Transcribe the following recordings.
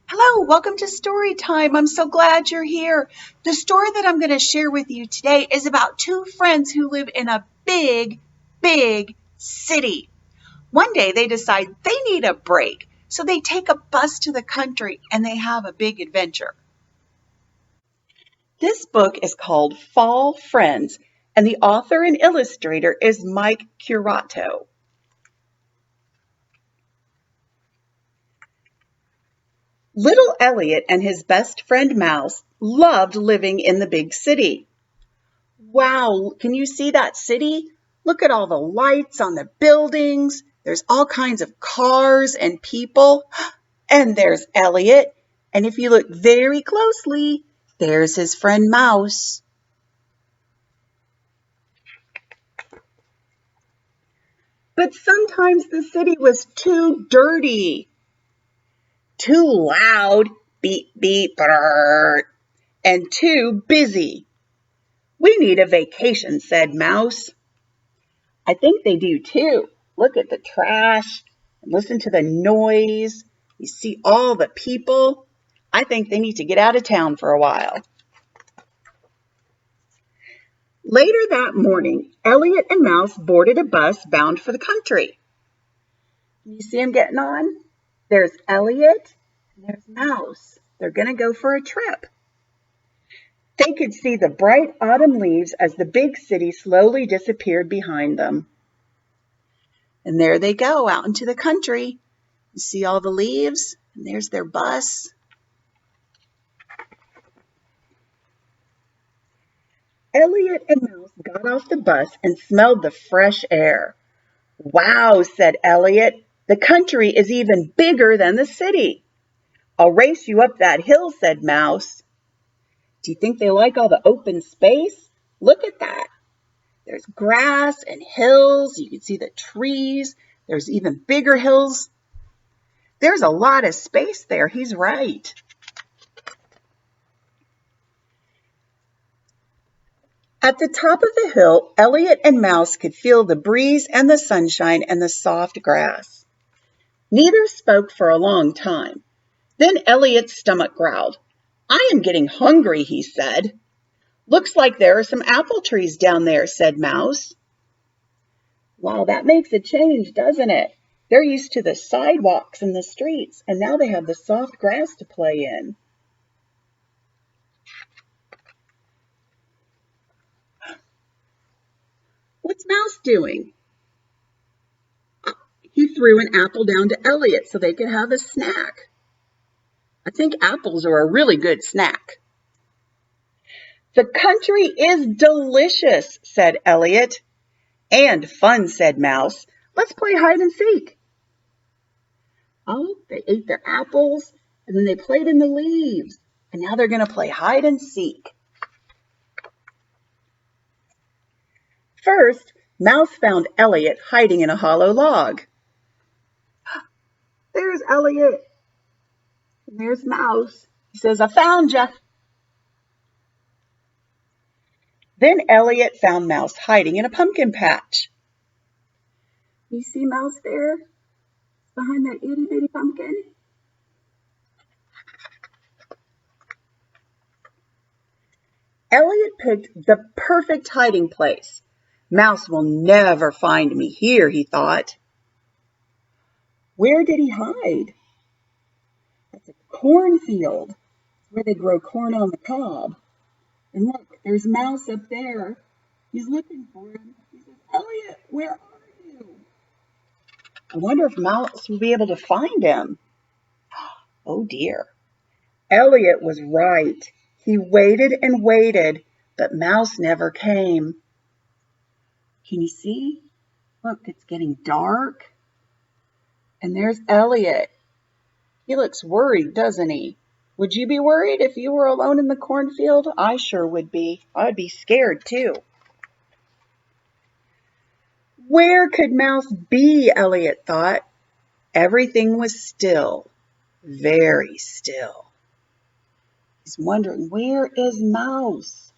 Hello, welcome to Story Time. I'm so glad you're here. The story that I'm going to share with you today is about two friends who live in a big city. One day they decide they need a break, so they take a bus to the country and they have a big adventure. This book is called Fall Friends, and the author and illustrator is Mike Curato. Little Elliot and his best friend Mouse loved living in the big city. Wow, can you see that city? Look at all the lights on the buildings. There's all kinds of cars and people. And there's Elliot. And if you look very closely, there's his friend Mouse. But sometimes the city was too dirty, too loud, beep, beep, brrr, and too busy. We need a vacation, said Mouse. I think they do too. Look at the trash and listen to the noise. You see all the people. I think they need to get out of town for a while. Later that morning, Elliot and Mouse boarded a bus bound for the country. You see them getting on? There's Elliot and there's Mouse. They're going to go for a trip. They could see the bright autumn leaves as the big city slowly disappeared behind them. And there they go out into the country. You see all the leaves, and there's their bus. Elliot and Mouse got off the bus and smelled the fresh air. Wow, said Elliot, the country is even bigger than the city. I'll race you up that hill, said Mouse. Do you think they like all the open space? Look at that. There's grass and hills. You can see the trees. There's even bigger hills. There's a lot of space there. He's right. At the top of the hill, Elliot and Mouse could feel the breeze and the sunshine and the soft grass. Neither spoke for a long time. Then Elliot's stomach growled. I am getting hungry, he said. Looks like there are some apple trees down there, said Mouse. Wow, that makes a change, doesn't it? They're used to the sidewalks and the streets, and now they have the soft grass to play in. What's Mouse doing? He threw an apple down to Elliot so they could have a snack. I think apples are a really good snack. The country is delicious, said Elliot. And fun, said Mouse. Let's play hide and seek. Oh, they ate their apples, and then they played in the leaves. And now they're going to play hide and seek. First, Mouse found Elliot hiding in a hollow log. There's Elliot. And there's Mouse. He says, I found you. Then Elliot found Mouse hiding in a pumpkin patch. You see Mouse there? Behind that itty bitty pumpkin? Elliot picked the perfect hiding place. Mouse will never find me here, he thought. Where did he hide? That's a cornfield where they grow corn on the cob. And look, there's Mouse up there. He's looking for him. He says, Elliot, where are you? I wonder if Mouse will be able to find him. Oh dear. Elliot was right. He waited and waited, but Mouse never came. Can you see? Look, it's getting dark. And there's Elliot. He looks worried, doesn't he? Would you be worried if you were alone in the cornfield? I sure would be. I'd be scared too. Where could Mouse be? Elliot thought. Everything was still, very still. He's wondering, where is Mouse?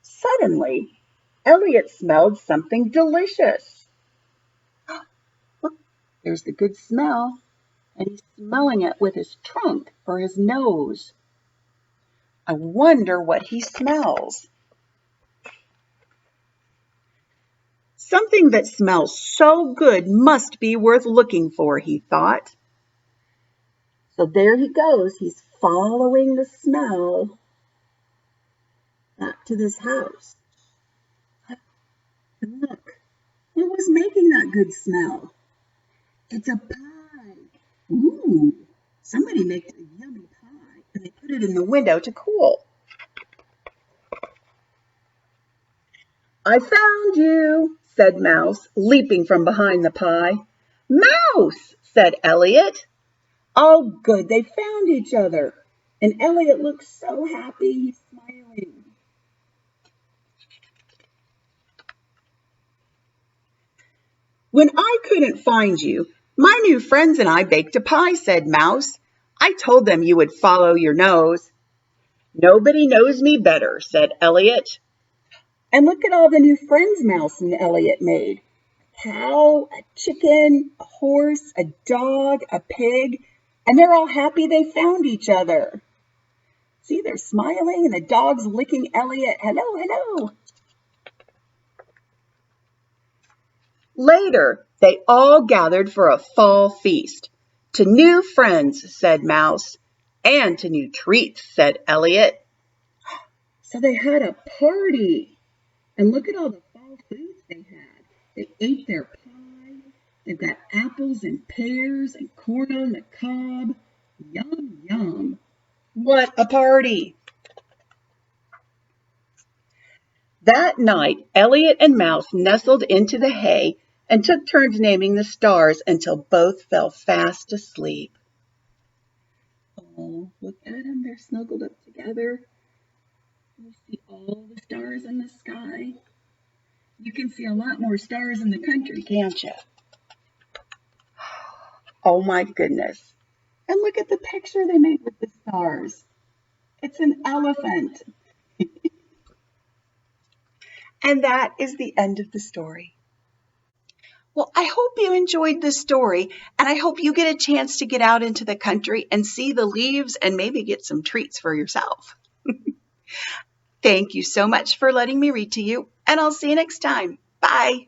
Suddenly, Elliot smelled something delicious. Look, there's the good smell. and he's smelling it with his trunk or his nose. I wonder what he smells. Something that smells so good must be worth looking for, he thought. So there he goes. He's following the smell back to this house. And look, what was making that good smell? It's a pie. Ooh, somebody made a yummy pie and they put it in the window to cool. I found you, said Mouse, leaping from behind the pie. Mouse, said Elliot. Oh, good, they found each other. And Elliot looked so happy, he's smiling. When I couldn't find you, my new friends and I baked a pie, said Mouse. I told them you would follow your nose. Nobody knows me better, said Elliot. And look at all the new friends Mouse and Elliot made. A cow, a chicken, a horse, a dog, a pig, and they're all happy they found each other. See, they're smiling and the dog's licking Elliot. Hello, hello. Later, they all gathered for a fall feast. To new friends, said Mouse, and to new treats, said Elliot. So they had a party. And look at all the fall foods they had. They ate their pie. They've got apples and pears and corn on the cob. Yum, yum. What a party. That night, Elliot and Mouse nestled into the hay and took turns naming the stars until both fell fast asleep. Oh, look at them. They're snuggled up together. You see all the stars in the sky. You can see a lot more stars in the country, can't you? Oh my goodness. And look at the picture they made with the stars. It's an elephant. And that is the end of the story. Well, I hope you enjoyed this story, and I hope you get a chance to get out into the country and see the leaves and maybe get some treats for yourself. Thank you so much for letting me read to you, and I'll see you next time. Bye.